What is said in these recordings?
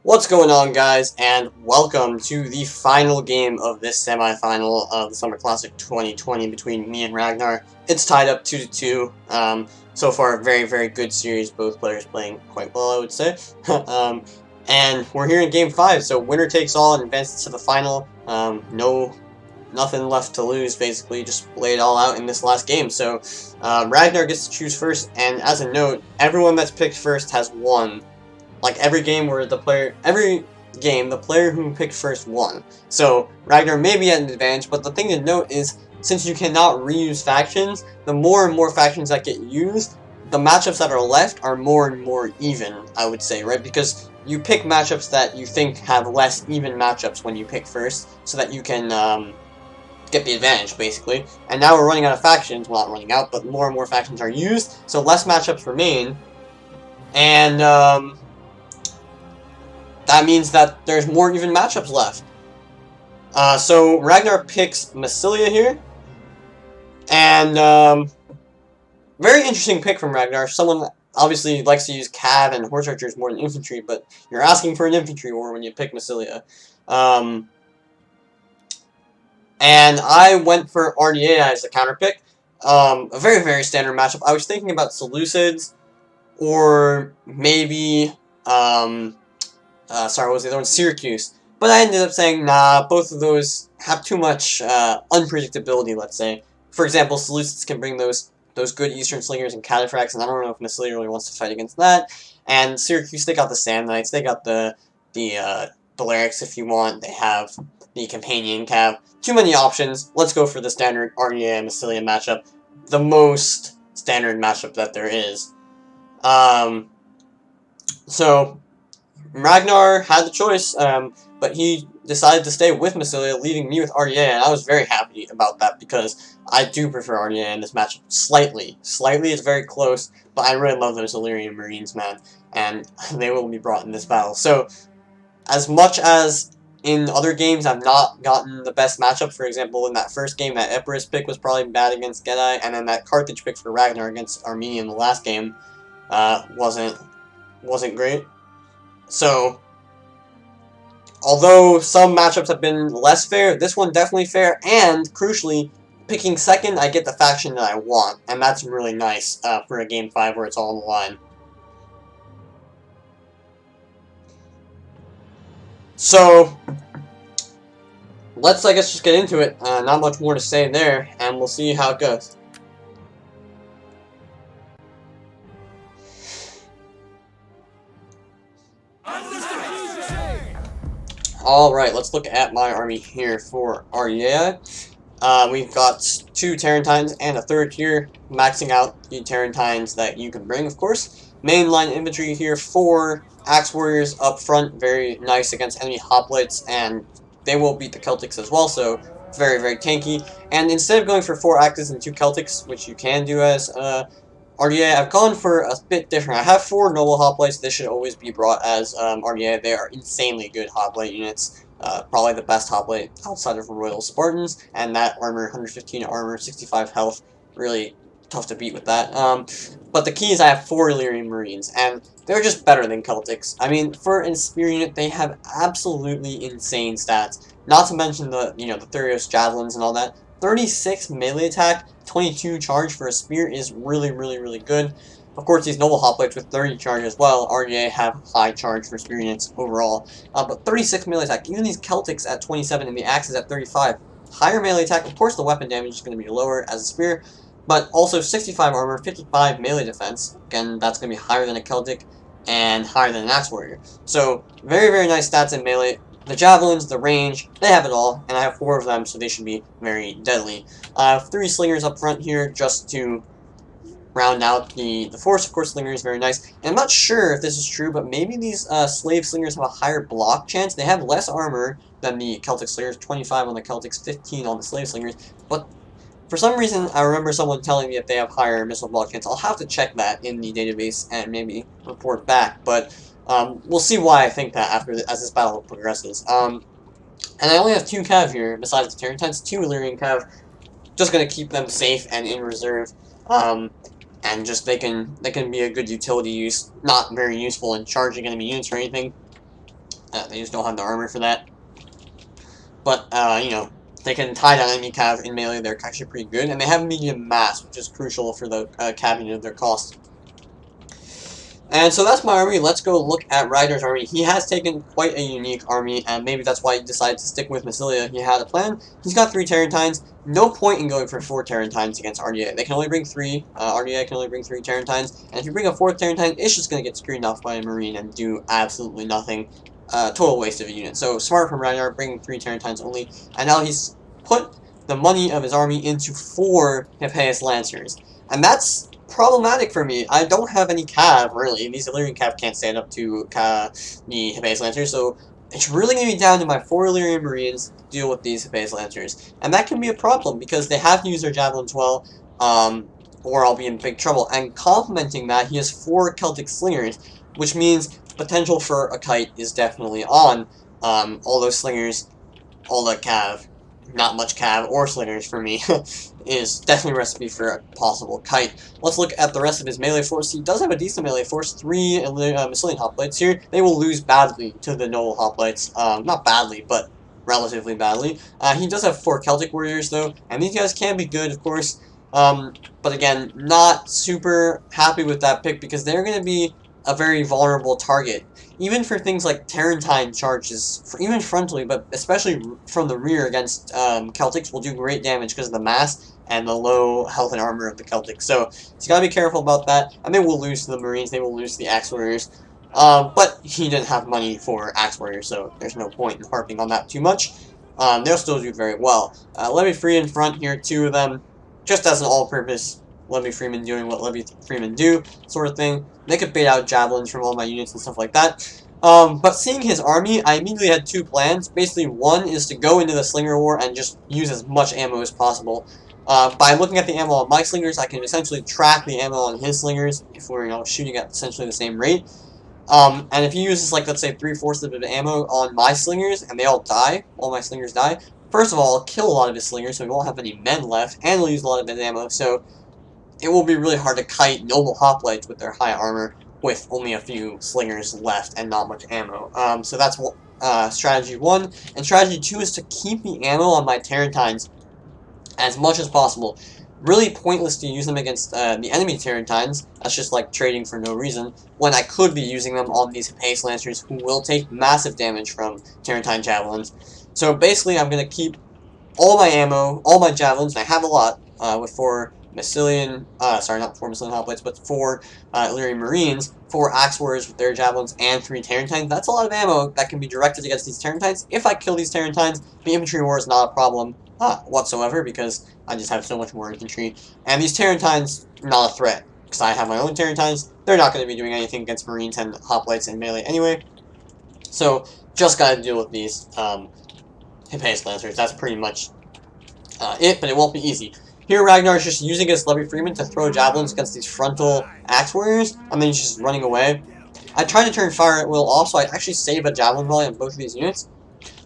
What's going on, guys, and welcome to the final game of this semifinal of the Summer Classic 2020 between me and Ragnar. It's tied up 2-2. So far, a very, very good series. Both players playing quite well, I would say. And we're here in Game 5, so winner takes all and advances to the final. Nothing left to lose, basically. Just lay it all out in this last game. So Ragnar gets to choose first, and as a note, everyone that's picked first has won. Like every game the player who picked first won. So Ragnar may be at an advantage, but the thing to note is, since you cannot reuse factions, the more and more factions that get used, the matchups that are left are more and more even, I would say, right? Because you pick matchups that you think have less even matchups when you pick first, so that you can get the advantage, basically. And now we're running out of factions. Well, not running out, but more and more factions are used, so less matchups remain. And that means that there's more even matchups left. So Ragnar picks Massilia here. And very interesting pick from Ragnar. Someone obviously likes to use cav and horse archers more than infantry, but you're asking for an infantry war when you pick Massilia. And I went for RDA as the counter pick. A very, very standard matchup. I was thinking about Seleucids, or maybe sorry, what was the other one? Syracuse. But I ended up saying, nah, both of those have too much unpredictability, let's say. For example, Seleucids can bring those good Eastern Slingers and Cataphracts, and I don't know if Massilia really wants to fight against that. And Syracuse, they got the Sand Knights, they got the Balearics if you want, they have the Companion Cav. Too many options. Let's go for the standard RDA and Massilia matchup. The most standard matchup that there is. So Ragnar had the choice, but he decided to stay with Massilia, leaving me with RDA, and I was very happy about that because I do prefer RDA in this matchup slightly. Slightly, it's very close, but I really love those Illyrian Marines, man, and they will be brought in this battle. So, as much as in other games I've not gotten the best matchup, for example, in that first game, that Epirus pick was probably bad against Gedi, and then that Carthage pick for Ragnar against Armenia in the last game wasn't great. So, although some matchups have been less fair, this one definitely fair, and, crucially, picking second, I get the faction that I want, and that's really nice for a Game 5 where it's all on the line. So, let's, I guess, just get into it. Not much more to say there, and we'll see how it goes. Alright, let's look at my army here for RDA. We've got 2 Tarentines and a 3rd tier, maxing out the Tarentines that you can bring, of course. Mainline infantry here, 4 Axe Warriors up front, very nice against enemy hoplites, and they will beat the Celtics as well, so very, very tanky. And instead of going for 4 Axes and 2 Celtics, which you can do as RDA, I've gone for a bit different. I have 4 Noble Hoplites. They should always be brought as RDA. They are insanely good Hoplite units. Probably the best Hoplite outside of Royal Spartans. And that armor, 115 armor, 65 health. Really tough to beat with that. But the key is I have 4 Illyrian Marines. And they're just better than Celtics. I mean, for an Spear unit, they have absolutely insane stats. Not to mention the Thurios Javelins and all that. 36 melee attack, 22 charge for a spear is really, really, really good. Of course, these Noble Hoplites with 30 charge as well. RDA have high charge for spear units overall. But 36 melee attack, even these Celtics at 27 and the Axes at 35. Higher melee attack, of course the weapon damage is going to be lower as a spear, but also 65 armor, 55 melee defense. Again, that's going to be higher than a Celtic and higher than an Axe Warrior. So, very, very nice stats in melee. The Javelins, the range, they have it all, and I have 4 of them, so they should be very deadly. I have 3 Slingers up front here, just to round out the force. Of course, Slinger is very nice. And I'm not sure if this is true, but maybe these Slave Slingers have a higher block chance. They have less armor than the Celtic Slingers, 25 on the Celtics, 15 on the Slave Slingers, but for some reason, I remember someone telling me that they have higher missile block chance. I'll have to check that in the database and maybe report back, but we'll see why I think that as this battle progresses. And I only have 2 cav here, besides the Tarentines, 2 Illyrian cav. Just gonna keep them safe and in reserve. And just they can be a good utility use, not very useful in charging enemy units or anything. They just don't have the armor for that. But, you know, they can tie down enemy cav in melee. They're actually pretty good. And they have medium mass, which is crucial for the capping of their cost. And so that's my army. Let's go look at Ragnar's army. He has taken quite a unique army, and maybe that's why he decided to stick with Massilia. He had a plan. He's got 3 Tarentines. No point in going for 4 Tarentines against RDA. They can only bring 3. RDA can only bring 3 Tarentines. And if you bring a 4th Tarentine, it's just going to get screened off by a Marine and do absolutely nothing. Total waste of a unit. So smart from Ragnar, bringing 3 Tarentines only. And now he's put the money of his army into 4 Hippeus Lancers. And that's problematic for me. I don't have any cav, really. These Illyrian cav can't stand up to the Hippeus Lancers, so it's really going to be down to my 4 Illyrian Marines to deal with these Hippeus Lancers. And that can be a problem, because they have to use their javelins well, or I'll be in big trouble. And complementing that, he has 4 Celtic Slingers, which means potential for a kite is definitely on. All those slingers, all the cav, not much cav or slingers for me, is definitely a recipe for a possible kite. Let's look at the rest of his melee force. He does have a decent melee force, 3 Massilian Hoplites here. They will lose badly to the Noble Hoplites. Not badly, but relatively badly. He does have 4 Celtic Warriors, though, and these guys can be good, of course. But again, not super happy with that pick, because they're going to be a very vulnerable target. Even for things like Tarentine charges, even frontally, but especially from the rear against Celtics, will do great damage because of the mass and the low health and armor of the Celtics. So he's got to be careful about that. And they will lose to the Marines, they will lose to the Axe Warriors. But he didn't have money for Axe Warriors, so there's no point in harping on that too much. They'll still do very well. Levy Free in front here, 2 of them, just as an all-purpose Levy Freeman doing what Levy Freeman do, sort of thing. They could bait out javelins from all my units and stuff like that. But seeing his army, I immediately had 2 plans. Basically, one is to go into the Slinger War and just use as much ammo as possible. By looking at the ammo on my slingers, I can essentially track the ammo on his slingers if we're, you know, shooting at essentially the same rate. And if he uses, like, let's say 3/4 of the ammo on my slingers and they all die, all my slingers die, first of all, I'll kill a lot of his slingers so he won't have any men left, and he'll use a lot of his ammo, so it will be really hard to kite Noble Hoplites with their high armor with only a few slingers left and not much ammo. So that's strategy 1. And strategy 2 is to keep the ammo on my Tarentines as much as possible. Really pointless to use them against the enemy Tarentines. That's just like trading for no reason, when I could be using them on these Hippeus Lancers, who will take massive damage from Tarentine Javelins. So basically, I'm going to keep all my ammo, all my javelins, and I have a lot, with 4 Massilian, sorry, not 4 Massilian Hoplites, but 4 Illyrian Marines, 4 Axe Warriors with their javelins, and 3 Tarentines. That's a lot of ammo that can be directed against these Tarentines. If I kill these Tarentines, the infantry war is not a problem whatsoever, because I just have so much more infantry. And these Tarentines, not a threat, because I have my own Tarentines. They're not going to be doing anything against Marines and Hoplites in melee anyway. So, just got to deal with these Hippeus Lancers. That's pretty much it, but it won't be easy. Here, Ragnar is just using his Levy Freeman to throw javelins against these frontal Axe Warriors, and then he's just running away. I tried to turn fire at will also. I actually save a javelin volley on both of these units,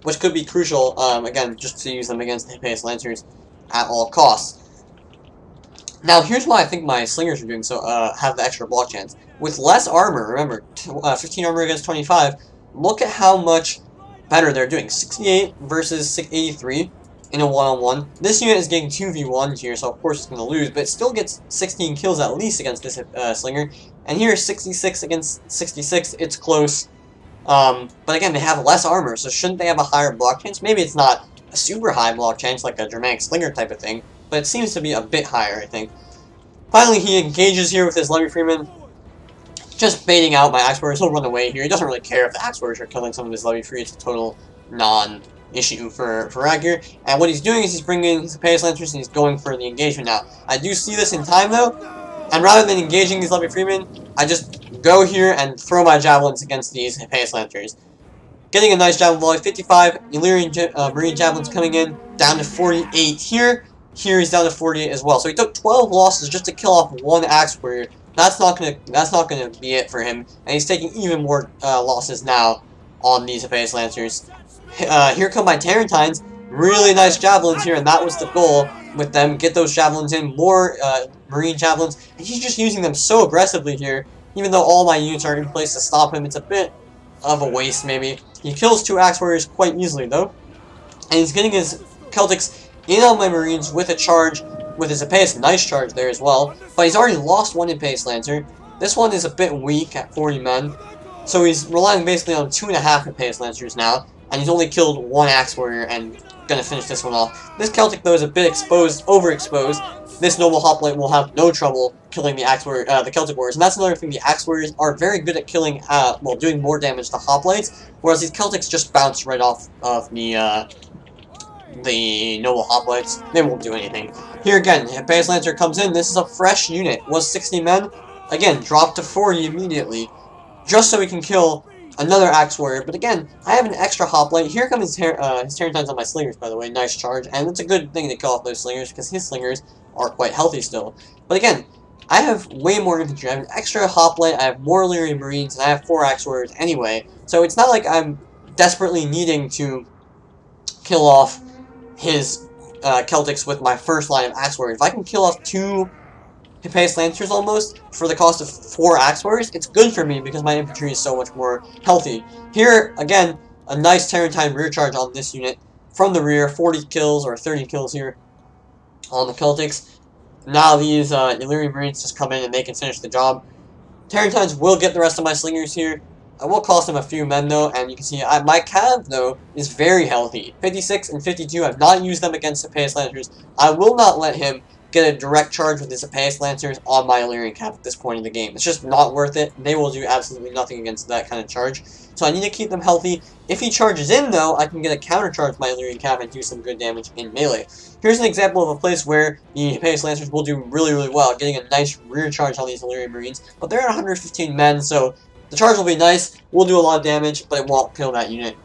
which could be crucial, again, just to use them against the Hippeus Lancers at all costs. Now, here's why I think my slingers are doing so, have the extra block chance. With less armor, remember, 15 armor against 25, look at how much better they're doing. 68 versus 83. In a one-on-one. This unit is getting 2v1 here, so of course it's going to lose, but it still gets 16 kills at least against this slinger. And here, 66 against 66, it's close. But again, they have less armor, so shouldn't they have a higher block chance? Maybe it's not a super high block chance, like a Germanic Slinger type of thing, but it seems to be a bit higher, I think. Finally, he engages here with his Levy Freeman, just baiting out my Axe Warriors. He'll run away here. He doesn't really care if the Axe Warriors are killing some of his Levy Free. It's a total non-issue for Ragnar. And what he's doing is he's bringing his Hippeus Lancers and he's going for the engagement now. I do see this in time, though, and rather than engaging these Levy Freemen, I just go here and throw my javelins against these Hippeus Lancers. Getting a nice javelin volley, 55 Illyrian Marine javelins coming in, down to 48 here. Here he's down to 48 as well. So he took 12 losses just to kill off one Axe Warrior. That's not gonna be it for him, and he's taking even more losses now on these Hippeus Lancers. Here come my Tarentines. Really nice javelins here, and that was the goal with them. Get those javelins in, more Marine javelins. And he's just using them so aggressively here, even though all my units are in place to stop him. It's a bit of a waste, maybe. He kills 2 Axe Warriors quite easily, though. And he's getting his Celtics in on my Marines with a charge, with his Epais, nice charge there as well. But he's already lost one Epais Lancer. This one is a bit weak at 40 men. So he's relying basically on 2.5 Epais Lancers now. And he's only killed 1 Axe Warrior and gonna finish this one off. This Celtic, though, is a bit exposed, overexposed. This Noble Hoplite will have no trouble killing the the Celtic Warriors. And that's another thing, the Axe Warriors are very good at killing, well, doing more damage to Hoplites, whereas these Celtics just bounce right off of the Noble Hoplites. They won't do anything. Here again, Epais Lancer comes in. This is a fresh unit. Was 60 men. Again, dropped to 40 immediately, just so we can kill another Axe Warrior. But again, I have an extra Hoplite. Here comes his Terrantines on my Slingers, by the way. Nice charge. And it's a good thing to kill off those Slingers, because his Slingers are quite healthy still. But again, I have way more infantry. I have an extra Hoplite, I have more Illyrian Marines, and I have 4 Axe Warriors anyway. So it's not like I'm desperately needing to kill off his Celtics with my first line of Axe Warriors. If I can kill off 2 Epais Lancers almost for the cost of 4 Axe Warriors, it's good for me because my infantry is so much more healthy. Here, again, a nice Terrantine rear charge on this unit from the rear, 40 kills or 30 kills here on the Celtics. Now these Illyrian Marines just come in and they can finish the job. Terrantines will get the rest of my Slingers here. I will cost them a few men though, and you can see my Cav though is very healthy. 56 and 52, I've not used them against Epais Lancers. I will not let him get a direct charge with his Epais Lancers on my Illyrian Cav at this point in the game. It's just not worth it. They will do absolutely nothing against that kind of charge. So I need to keep them healthy. If he charges in though, I can get a counter charge with my Illyrian Cav and do some good damage in melee. Here's an example of a place where the Epais Lancers will do really, really well, getting a nice rear charge on these Illyrian Marines. But they're at 115 men, so the charge will be nice, will do a lot of damage, but it won't kill that unit.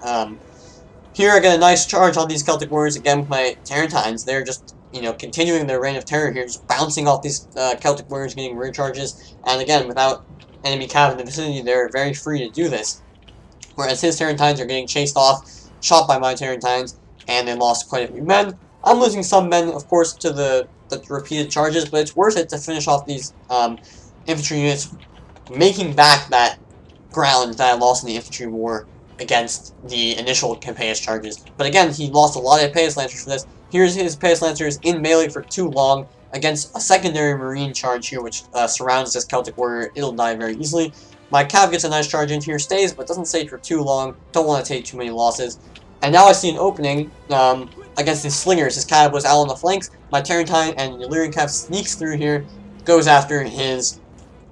Here I get a nice charge on these Celtic Warriors, again with my Terrantines. They're just, you know, continuing their reign of terror here, just bouncing off these Celtic Warriors, getting rear charges. And again, without enemy cav in the vicinity, they're very free to do this. Whereas his Terrantines are getting chased off, shot by my Terrantines, and they lost quite a few men. I'm losing some men, of course, to the repeated charges, but it's worth it to finish off these infantry units, making back that ground that I lost in the infantry war against the initial Epais charges. But again, he lost a lot of Epais Lancers for this. Here's his Epais Lancers in melee for too long against a secondary Marine charge here, which surrounds this Celtic Warrior. It'll die very easily. My Cav gets a nice charge in here, stays, but doesn't stay for too long. Don't want to take too many losses. And now I see an opening against his Slingers. His Cav was out on the flanks. My Terrantine and Illyrian Cav sneaks through here, goes after his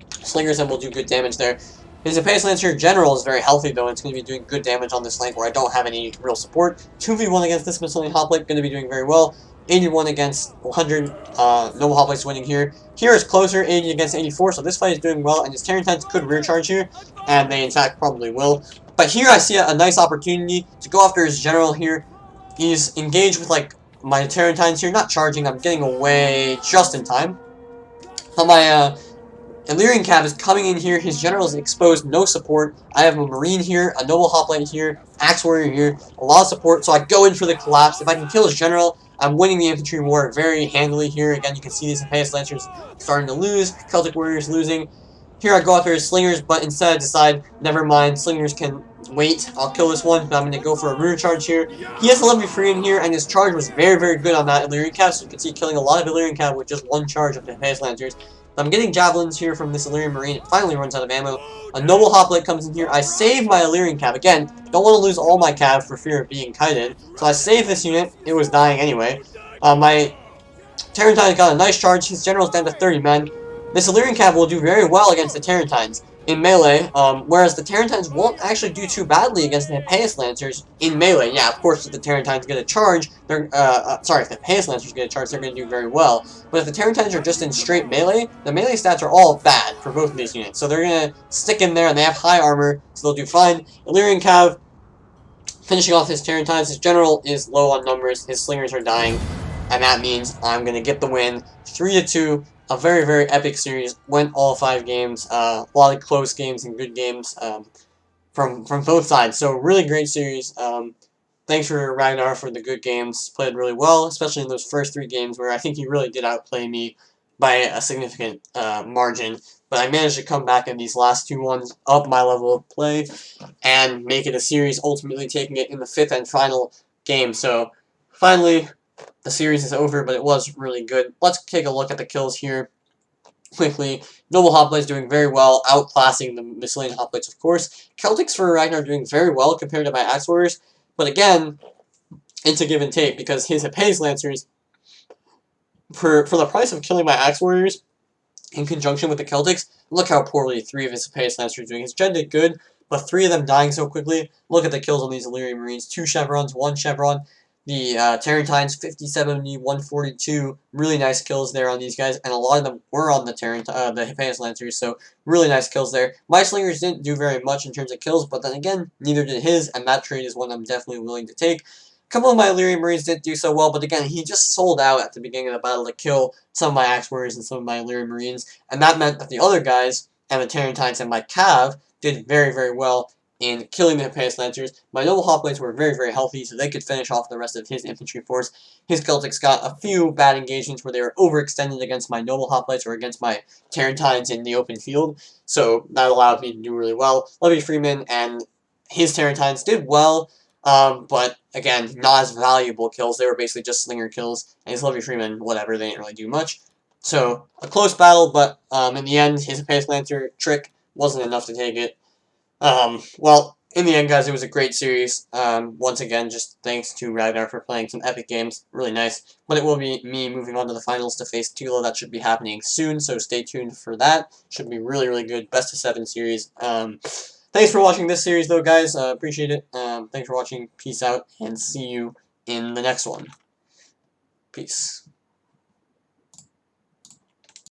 Slingers, and will do good damage there. His Epais Lancer General is very healthy, though, and it's going to be doing good damage on this flank where I don't have any real support. 2v1 against this Smithsonian Hoplite, going to be doing very well. 81 against 100, Noble Hoplites winning here. Here is closer, 80 against 84, so this fight is doing well, and his Terrantines could rear charge here, and they in fact probably will. But here I see a nice opportunity to go after his General here. He's engaged with, like, my Terrantines here, not charging, I'm getting away just in time. But my, Illyrian Cav is coming in here, his General is exposed, no support. I have a Marine here, a Noble Hoplite here, Axe Warrior here, a lot of support, so I go in for the collapse. If I can kill his General, I'm winning the infantry war very handily here. Again, you can see these Epais Lancers starting to lose, Celtic Warriors losing. Here I go after his Slingers, but instead I decide, never mind, Slingers can wait. I'll kill this one, but I'm going to go for a rear charge here. He has 11 free in here, and his charge was very, very good on that Illyrian Cav, so you can see killing a lot of Illyrian Cav with just one charge of the Epais Lancers. I'm getting javelins here from this Illyrian Marine. It finally runs out of ammo. A Noble Hoplite comes in here. I save my Illyrian Cav. Again, don't want to lose all my Cav for fear of being kited. So I save this unit. It was dying anyway. My Terrantine got a nice charge. His General's down to 30 men. This Illyrian Cav will do very well against the Terrantines in melee, whereas the Terrantines won't actually do too badly against the Epais Lancers in melee. Yeah, of course, if the Terrantines get a charge, they're, sorry, if the Epais Lancers get a charge, they're going to do very well. But if the Terrantines are just in straight melee, the melee stats are all bad for both of these units. So they're going to stick in there, and they have high armor, so they'll do fine. Illyrian Cav, finishing off his Terrantines, his General is low on numbers, his Slingers are dying, and that means I'm going to get the win, 3-2. A very, very epic series. Went all 5 games. A lot of close games and good games from both sides. So really great series. Thanks for Ragnar for the good games. Played really well, especially in those first 3 games where I think he really did outplay me by a significant margin. but I managed to come back in these last two ones, up my level of play, and make it a series, ultimately taking it in the 5th and final game. So, finally, the series is over, but it was really good. Let's take a look at the kills here quickly. Noble Hoplites doing very well, outclassing the Miscellaneous Hoplites, of course. Celtics for Ragnar doing very well compared to my Axe Warriors, but again, it's a give and take, because his Epes Lancers, for the price of killing my Axe Warriors, in conjunction with the Celtics, look how poorly 3 of his Epes Lancers are doing. His Gen did good, but 3 of them dying so quickly. Look at the kills on these Illyrian Marines. 2 chevrons, 1 chevron. The Tarentines, 50, 70, 142. Really nice kills there on these guys, and a lot of them were on the Epes Lancers, so really nice kills there. My Slingers didn't do very much in terms of kills, but then again, neither did his, and that trade is one I'm definitely willing to take. A couple of my Illyrian Marines didn't do so well, but again, he just sold out at the beginning of the battle to kill some of my Axe Warriors and some of my Illyrian Marines, and that meant that the other guys, and the Tarentines and my Cav, did very, very well in killing the Epes Lancers. My Noble Hoplites were very, very healthy, so they could finish off the rest of his infantry force. His Celtics got a few bad engagements where they were overextended against my Noble Hoplites or against my Tarentines in the open field, so that allowed me to do really well. Levy Freeman and his Tarentines did well, but again, not as valuable kills. They were basically just slinger kills, and his Levy Freeman, whatever, they didn't really do much. So, a close battle, but in the end, his Epes Lancer trick wasn't enough to take it. Well, in the end, guys, it was a great series. Once again, just thanks to Ragnar for playing some epic games. Really nice. But it will be me moving on to the finals to face Tilo. That should be happening soon, so stay tuned for that. Should be really, really good. Best of 7 series. Thanks for watching this series, though, guys. Appreciate it. Thanks for watching. Peace out, and see you in the next one. Peace.